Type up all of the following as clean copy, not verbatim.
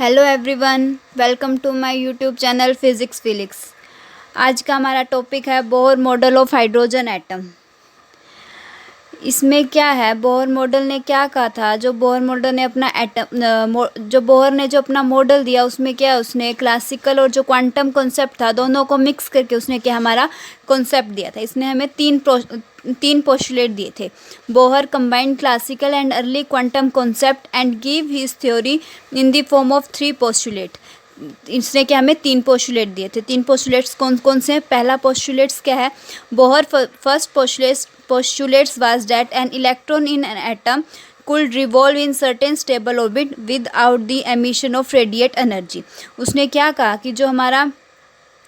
Hello everyone, welcome to my YouTube channel physics फिलिक्स। आज का हमारा टॉपिक है Bohr model of hydrogen atom. इसमें क्या है, बोहर मॉडल ने क्या कहा था, जो बोहर मॉडल ने अपना बोहर ने जो अपना मॉडल दिया उसमें क्या, उसने क्लासिकल और जो क्वांटम कॉन्सेप्ट था दोनों को मिक्स करके उसने क्या हमारा कॉन्सेप्ट दिया था। इसने हमें तीन पोस्टुलेट दिए थे। Bohr combined classical and early quantum concept and give his theory in the form of 3 postulate. इसने क्या हमें 3 पोस्टुलेट दिए थे। 3 पोस्टुलेट्स कौन कौन से हैं? पहला पोस्टुलेट्स क्या है, Bohr first postulates was that an electron in an atom could revolve in certain stable orbit without the emission of radiant energy। उसने क्या कहा कि जो हमारा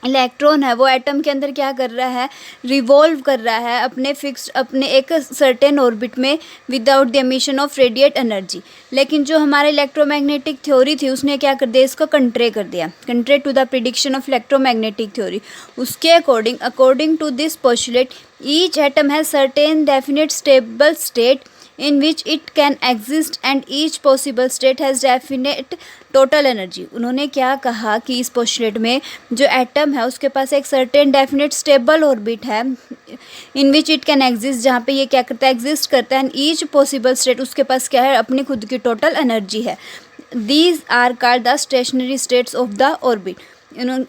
इलेक्ट्रॉन है वो एटम के अंदर क्या कर रहा है, रिवॉल्व कर रहा है अपने एक सर्टेन ऑर्बिट में without the emission of radiate energy. लेकिन जो हमारे इलेक्ट्रोमैग्नेटिक थ्योरी थी उसने क्या कर दिया, इसको कंट्रे कर दिया, contrary to the prediction of electromagnetic theory. उसके according to this postulate each atom has certain definite stable state in which it can exist and each possible state has definite total energy। उन्होंने क्या कहा कि इस postulate में जो atom है उसके पास एक सर्टेन डेफिनेट स्टेबल ऑर्बिट है इन विच इट कैन एग्जिस्ट, जहाँ पे ये क्या करता है, एग्जिस्ट करता है। एंड ईच पॉसिबल स्टेट उसके पास क्या है, अपनी खुद की टोटल एनर्जी है। These are called the stationary states of the orbit.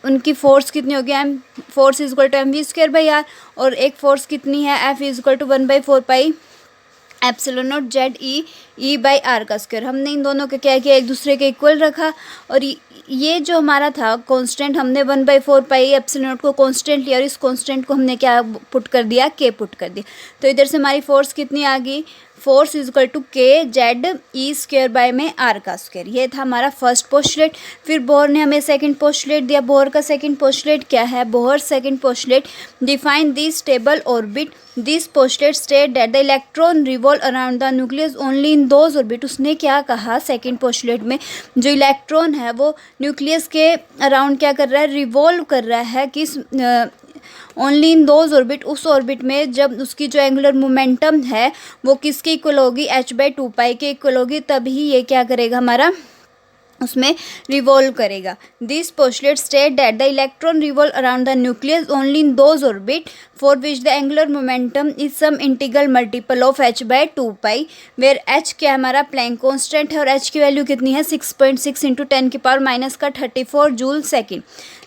उनकी फोर्स कितनी होगी, M force is equal to M we square by R, और एक फोर्स कितनी है, F is equal to 1/4 pi epsilon naught Z E by are का square. हमने इन दोनों का क्या किया, एक दूसरे के इक्वल रखा, और ये जो हमारा था कांस्टेंट, हमने 1/4 पाई एप्सिलॉन नॉट को कांस्टेंट लिया और इस कांस्टेंट को हमने क्या पुट कर दिया, के पुट कर दिया। तो इधर से हमारी फोर्स कितनी आ गई, force is equal to k Z E square bye में आर का स्क्वायर। ये था हमारा फर्स्ट पोस्टुलेट। फिर बोहर ने हमें सेकंड पोस्टुलेट दिया। बोहर का सेकंड पोस्टुलेट क्या है, Bohr second postulate define the stable orbit. This postulate state that the electron revolve around the nucleus only in those orbit. उसने क्या कहा, सेकंड पोस्टुलेट में जो इलेक्ट्रॉन है वो न्यूक्लियस के अराउंड क्या कर रहा है, रिवॉल्व कर रहा है। किस ओनली इन दोज ऑर्बिट, उस ऑर्बिट में जब उसकी जो एंगुलर मोमेंटम है वो किसके इक्वल होगी, h/2 पाई के इक्वल होगी, तभी ये क्या करेगा, हमारा उसमें रिवॉल्व करेगा। This postulate state that the electron revolve around the nucleus only in those orbit for which the angular momentum is some integral multiple of h/2 pi, where h क्या हमारा प्लैंक कांस्टेंट है और h की value कितनी है, 6.6 into 10⁻⁻34 joule second.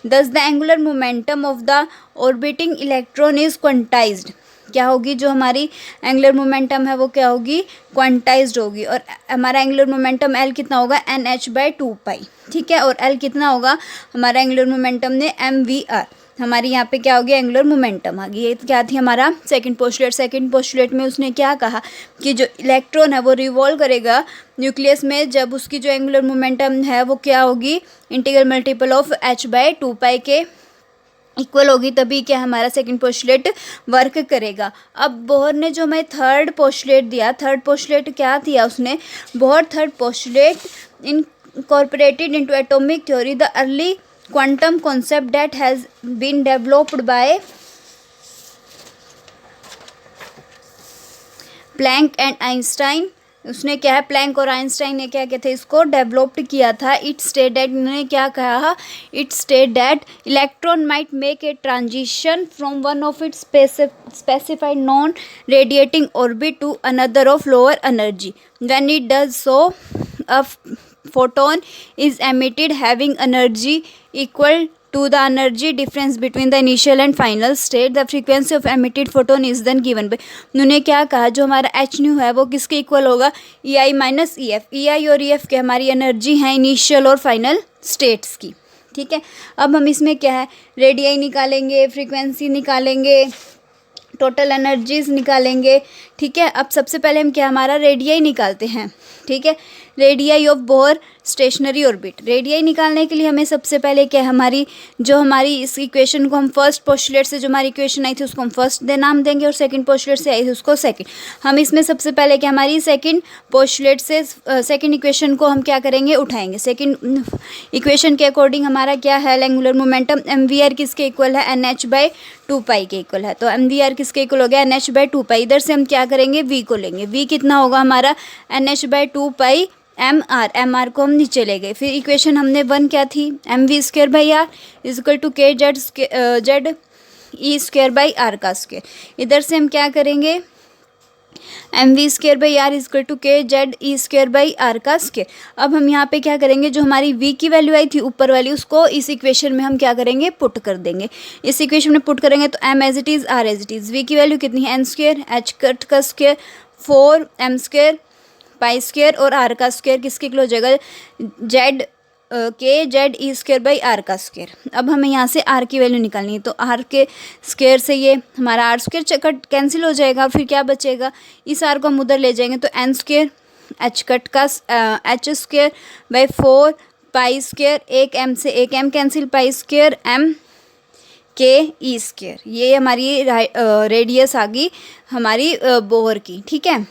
दस the angular momentum of the orbiting electron is quantized. क्या होगी, जो हमारी एंगुलर मोमेंटम है वो क्या होगी, क्वांटाइज्ड होगी। और हमारा एंगुलर मोमेंटम L कितना होगा, NH/2 पाई, ठीक है। और L कितना होगा, हमारा एंगुलर मोमेंटम ने MVR। हमारी यहाँ पे क्या होगी, एंगुलर मोमेंटम आ गई। ये क्या थी हमारा सेकंड पोस्टुलेट। सेकंड पोस्टुलेट में उसने क्या कहा कि जो इलेक्ट्रॉन है वो रिवॉल्व करेगा न्यूक्लियस में जब उसकी जो एंगुलर मोमेंटम है वो क्या होगी, इंटीग्रल मल्टीपल ऑफ h/2 पाई के इक्वल होगी, तभी क्या हमारा सेकंड पोस्टुलेट वर्क करेगा। अब बोहर ने जो हमें थर्ड पोस्टुलेट दिया, थर्ड पोस्टुलेट क्या दिया उसने, Bohr third postulate incorporated into atomic theory the early quantum concept that has been developed by Planck and Einstein. उसने क्या है, प्लैंक और आइंस्टाइन ने क्या कहते हैं, इसको डेवलप्ड किया था। इट स्टेट दैट, इन्होंने क्या कहा, it state that electron might make a transition from one of its specified non radiating orbit to another of lower energy. When it does so a photon is emitted having energy equal to the energy difference between the initial and final state. The frequency of emitted photon is then given by, उन्होंने क्या कहा, जो हमारा h new है वो किसके equal होगा, EI minus EF। EI और EF के हमारी एनर्जी है इनिशियल और फाइनल स्टेट्स की, ठीक है। अब हम इसमें क्या है, रेडियाई निकालेंगे, फ्रीक्वेंसी निकालेंगे, टोटल एनर्जीज निकालेंगे, ठीक है। अब सबसे पहले हम क्या, हमारा रेडियाई निकालते हैं, ठीक है। Radii of Bohr stationery orbit. Radii निकालने के लिए हमें सबसे पहले क्या, हमारी इस इक्वेशन को हम फर्स्ट पोस्टुलेट से जो हमारी इक्वेशन आई थी उसको हम फर्स्ट नाम देंगे और सेकंड पोस्टुलेट से आई थी उसको सेकंड। हम इसमें सबसे पहले क्या, हमारी सेकंड पोस्टुलेट से सेकंड इक्वेशन को हम क्या करेंगे, उठाएंगे। सेकंड इक्वेशन के अकॉर्डिंग हमारा क्या है, एंगुलर मोमेंटम MVR किसके इक्वल है, NH/2 पाई के इक्वल है। तो MVR किसके इक्वल हो गया, NH/2 पाई। इधर से हम क्या करेंगे, V को लेंगे। V कितना होगा हमारा, NH/2 पाई एम आर को हम नीचे ले गए। फिर इक्वेशन हमने 1 क्या थी, m we square by r is equal to k Z E square by are का स्क्वायर। इधर से हम क्या करेंगे, m we square by r is equal to k Z E square by are का स्क्वायर। अब हम यहाँ पे क्या करेंगे, जो हमारी वी की वैल्यू आई थी ऊपर वाली, उसको इस इक्वेशन में हम क्या करेंगे, पुट कर देंगे। इस इक्वेशन में पुट करेंगे तो M as it is R as it is. V की वैल्यू कितनी है, एन स्क्वायर, एच कट का square 4 M square pi square और आर का स्क्वायर किसके इक्वल हो जाएगा, Z K Z E square by are का स्क्वायर। अब हमें यहाँ से आर की वैल्यू निकालनी है, तो आर के स्क्वायर से ये हमारा आर स्क्वायर कट कैंसिल हो जाएगा। फिर क्या बचेगा, इस आर को हम उधर ले जाएंगे तो एन स्क्वायर एच कट का H square by 4 pi square, एक एम से एक M cancel, pi square M K E square. ये हमारी रेडियस आ गई हमारी बोहर की, ठीक है।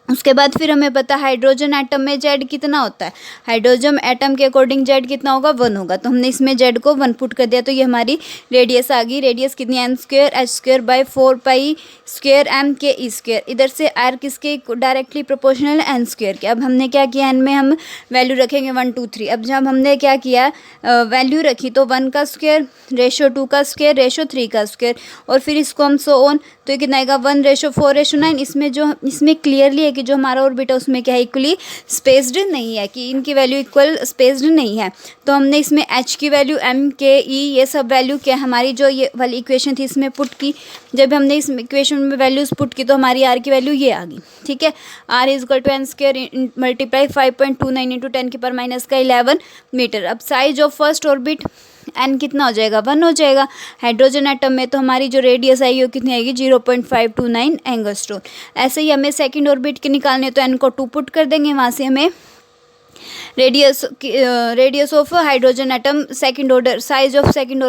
उसके बाद फिर हमें पता हाइड्रोजन एटम में जेड कितना होता है, हाइड्रोजन एटम के अकॉर्डिंग जेड कितना होगा, 1 होगा। तो हमने इसमें जेड को 1 पुट कर दिया, तो ये हमारी रेडियस आ गई। रेडियस कितनी, N square H square by 4 pi square M K E square. इधर से आर किसके डायरेक्टली प्रोपोर्शनल है, एन स्क्वायर के। अब हमने क्या किया, एन में हम वैल्यू रखेंगे 1 2 3। अब जब हमने क्या किया, वैल्यू रखी तो 1 का स्क्वायर रेशो 2 का स्क्वायर रेशो 3 का स्क्वायर, और फिर इसको हम सो ऑन, तो ये कितना आएगा 1:4:9। इसमें क्लियरली है कि जो हमारा ऑर्बिट है उसमें क्या है, इक्वली स्पेस्ड नहीं है, कि इनकी वैल्यू इक्वल स्पेस्ड नहीं है। तो हमने इसमें एच की वैल्यू एम के ई ये सब वैल्यू क्या हमारी जो ये वाली इक्वेशन थी इसमें पुट की। जब हमने इस इक्वेशन में वैल्यूज पुट की तो हमारी आर की वैल्यू ये आ गई, ठीक है। R is equal to n square multiply 5.29 into 10⁻⁻11 metre. अब size of first orbit n कितना हो जाएगा, 1 हो जाएगा। हाइड्रोजन एटम में तो हमारी जो रेडियस आएगी वो कितनी आएगी, 0.529 एंगस्ट्रोम। ऐसे ही हमें सेकंड ऑर्बिट के निकालने तो एन को 2 पुट कर देंगे, वहाँ से हमें radius of hydrogen atom second order size of second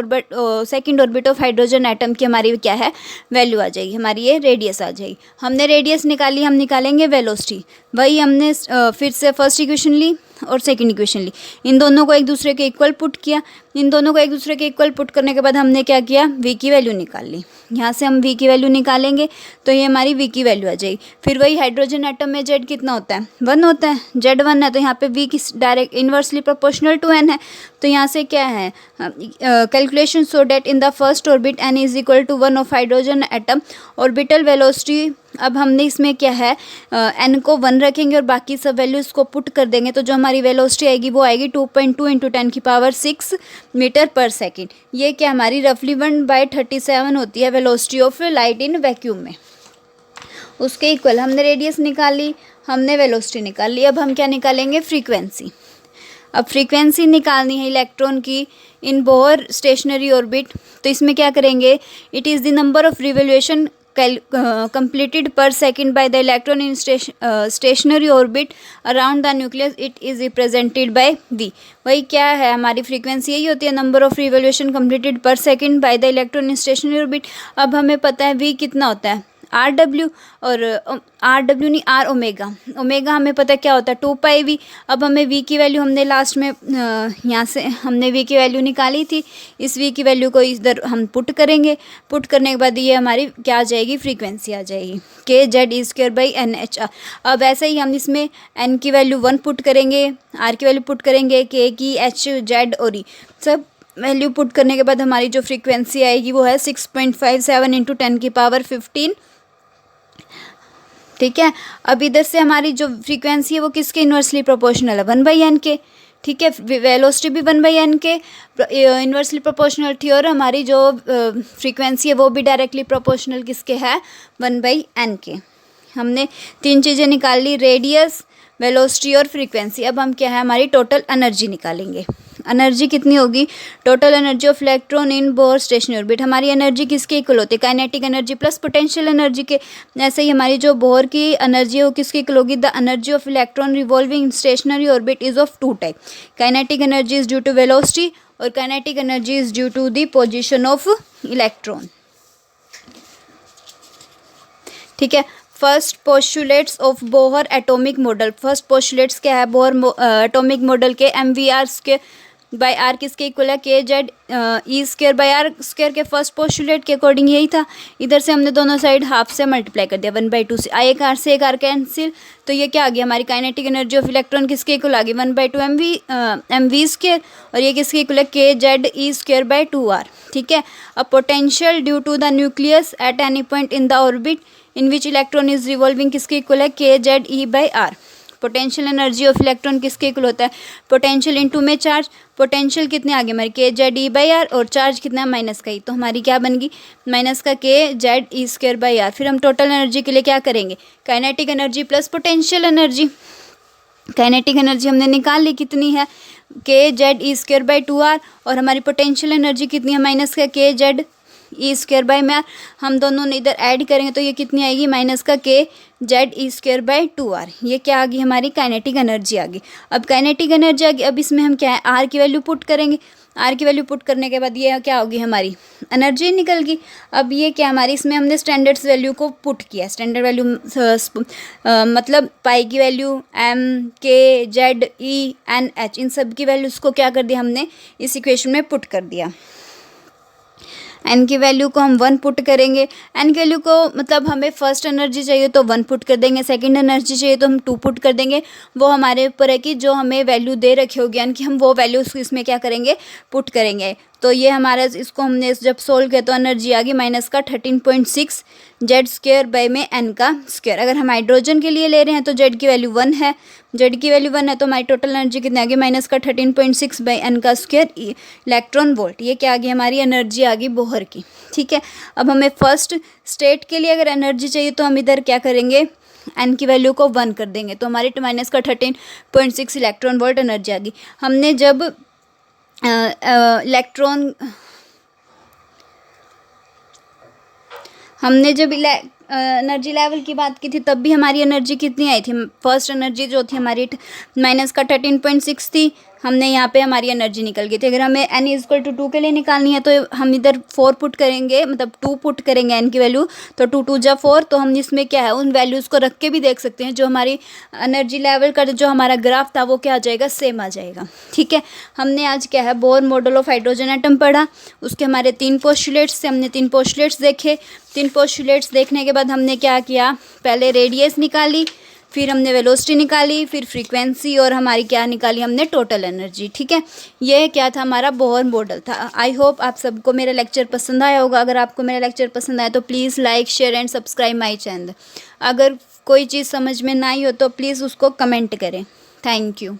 orbit of hydrogen atom की हमारी क्या है, वैल्यू आ जाएगी, हमारी ये रेडियस आ जाएगी। हमने रेडियस निकाली, हम निकालेंगे वेलोसिटी। वही हमने फिर से फर्स्ट इक्वेशन ली और सेकंड इक्वेशन ली, इन दोनों को एक दूसरे के इक्वल पुट किया। इन दोनों को एक दूसरे के इक्वल पुट करने के बाद हमने क्या किया, वी की वैल्यू निकाल ली। यहाँ से हम वी की वैल्यू निकालेंगे तो ये हमारी वी की वैल्यू आ जाएगी। फिर वही हाइड्रोजन एटम में जेड कितना होता है, 1 होता है, जेड 1 है, तो यहाँ पे वी की direct inversely proportional to N है। तो यहाँ से क्या है, calculation so that in the first orbit N is equal to 1 of hydrogen atom orbital velocity. अब हमने इसमें क्या है, एन को 1 रखेंगे और बाकी सब वैल्यूज़ को पुट कर देंगे, तो जो हमारी वेलोसिटी आएगी वो आएगी 2.2 इंटू 10⁻6 मीटर पर सेकेंड। ये क्या हमारी रफली 1/37 होती है velocity of light in vacuum में। उसके इक्वल हमने रेडियस निकाली, हमने वेलोसिटी निकाल ली। अब हम क्या निकालेंगे, फ्रीक्वेंसी। अब फ्रीक्वेंसी निकालनी है इलेक्ट्रॉन की इन बोहर स्टेशनरी ऑर्बिट। तो इसमें क्या करेंगे, it is the number of revolution completed per second by the electron in stationary orbit around the nucleus. It is represented by v। वही क्या है, हमारी फ्रीक्वेंसी यही होती है, नंबर ऑफ रिवोल्यूशन कंप्लीटेड पर second by the electron in stationary orbit. अब हमें पता है v कितना होता है, आर डब्ल्यू, और आर डब्ल्यू नहीं आर ओमेगा। ओमेगा हमें पता क्या होता है, 2πv। अब हमें v की वैल्यू हमने लास्ट में यहाँ से हमने v की वैल्यू निकाली थी, इस v की वैल्यू को इधर हम पुट करेंगे। पुट करने के बाद ये हमारी क्या आ जाएगी, फ्रीक्वेंसी आ जाएगी, K Z E square by N H R. अब ऐसे ही हम इसमें n की वैल्यू 1 पुट करेंगे, r की वैल्यू पुट करेंगे, k की, h जेड और ई सब वैल्यू पुट करने के बाद हमारी जो फ्रीक्वेंसी आएगी वो है 6.57 इंटू 10⁻15, ठीक है। अब इधर से हमारी जो फ्रीक्वेंसी है वो किसके इन्वर्सली प्रोपोर्शनल है, 1/n के, ठीक है। वेलोसिटी भी 1/n के इन्वर्सली प्रोपोर्शनल थी, और हमारी जो फ्रीक्वेंसी है वो भी डायरेक्टली प्रोपोर्शनल किसके है, 1/n के। हमने 3 चीज़ें निकाल ली, रेडियस, वेलोसिटी और फ्रीक्वेंसी। अब हम क्या है, हमारी टोटल एनर्जी निकालेंगे। एनर्जी कितनी होगी, total energy of electron in Bohr stationery orbit. हमारी एनर्जी किसके इक्वल होती है, kinetic energy plus potential energy के। ऐसे ही हमारी जो बोहर की एनर्जी है वो किसके इक्वल होगी, the energy of electron revolving in stationary orbit is of 2 type. Kinetic energy is due to velocity और kinetic energy is due to the position of electron, ठीक है। First postulates of Bohr atomic model. First postulates क्या है, Bohr atomic model के, MVRs के by r किसके equal है, के Z E square by r square के फर्स्ट पोस्टुलेट के अकॉर्डिंग यही था। इधर से हमने दोनों साइड हाफ से मल्टीप्लाई कर दिया, 1/2 से एक आर से एक आर कैंसिल, तो ये क्या आ गया हमारी काइनेटिक एनर्जी ऑफ इलेक्ट्रॉन किसके इक्वल आ गई 1/2 mv स्क्वायर, और ये किसके इक्वल है के जेड ई स्क्वायर बाय 2r। ठीक है, a potential due to the nucleus at any point in the orbit in which electron is revolving किसके इक्वल है के Z E by R. Potential energy of electron किसके equal होता है, potential into में charge, potential कितने आ गए हमारे K Z E by R, और चार्ज कितना माइनस का ई, तो हमारी क्या बन गई माइनस का K Z E square by R. फिर हम टोटल एनर्जी के लिए क्या करेंगे, kinetic energy plus potential energy. Kinetic energy हमने निकाल ली कितनी है के Z E square by 2r, और हमारी पोटेंशियल एनर्जी कितनी है माइनस का K Z E square by में आर। हम दोनों ने इधर ऐड करेंगे तो ये कितनी आएगी माइनस का K Z E square by 2r। ये क्या आ गई हमारी काइनेटिक एनर्जी आ गई। अब काइनेटिक एनर्जी आ गई, अब इसमें हम क्या है आर की वैल्यू पुट करेंगे। आर की वैल्यू पुट करने के बाद ये क्या होगी हमारी एनर्जी निकल गई। अब ये क्या हमारी इसमें हमने स्टैंडर्ड्स वैल्यू को पुट किया, स्टैंडर्ड वैल्यू मतलब पाई की वैल्यू एम के जेड ई एन एच, इन सब की वैल्यूज़ को क्या कर दिया हमने इस इक्वेशन में पुट कर दिया। एन की वैल्यू को हम 1 पुट करेंगे, एन की वैल्यू को मतलब हमें फर्स्ट एनर्जी चाहिए तो 1 पुट कर देंगे, सेकंड एनर्जी चाहिए तो हम 2 पुट कर देंगे। वो हमारे ऊपर है कि जो हमें वैल्यू दे रखी होगी यानी कि हम वो वैल्यू इसमें क्या करेंगे पुट करेंगे। तो ये हमारा इसको हमने जब सोल्व किया तो एनर्जी आ गई माइनस का 13.6 जेड स्क्वायर बाई में एन का स्क्वायर। अगर हम हाइड्रोजन के लिए ले रहे हैं तो जेड की वैल्यू 1 है, जेड की वैल्यू 1 है तो हमारी टोटल एनर्जी कितनी आ गई माइनस का 13.6 बाई एन का स्क्वायर इलेक्ट्रॉन वोल्ट। ये क्या आ गई हमारी एनर्जी आ गई बोहर की। ठीक है, अब हमें फर्स्ट स्टेट के लिए अगर एनर्जी चाहिए तो हम इधर क्या करेंगे एन की वैल्यू को 1 कर देंगे, तो हमारी माइनस का 13.6 इलेक्ट्रॉन वोल्ट एनर्जी आ गई। हमने जब एनर्जी लेवल की बात की थी तब भी हमारी एनर्जी कितनी आई थी, फर्स्ट एनर्जी जो थी हमारी माइनस का 13.6 थी, हमने यहाँ पे हमारी एनर्जी निकल गई थी। अगर हमें n इक्वल टू 2 के लिए निकालनी है तो हम इधर 4 पुट करेंगे, मतलब 2 पुट करेंगे n की वैल्यू, तो 2 2 जा 4, तो हम इसमें क्या है उन वैल्यूज़ को रख के भी देख सकते हैं जो हमारी एनर्जी लेवल का जो हमारा ग्राफ था वो क्या आ जाएगा सेम आ जाएगा। ठीक है, हमने आज क्या है Bohr model of hydrogen atom पढ़ा, उसके हमारे 3 पोस्टुलेट्स थे, हमने 3 पोस्टुलेट्स देखे। 3 पोस्टुलेट्स देखने के बाद हमने क्या किया, पहले रेडियस निकाली, फिर हमने वेलोसिटी निकाली, फिर फ्रीक्वेंसी, और हमारी क्या निकाली हमने टोटल एनर्जी। ठीक है, ये क्या था हमारा बोहर मॉडल था। आई होप आप सबको मेरा लेक्चर पसंद आया होगा। अगर आपको मेरा लेक्चर पसंद आया तो please like share and subscribe my channel. अगर कोई चीज़ समझ में ना आई हो तो प्लीज़ उसको कमेंट करें। Thank you.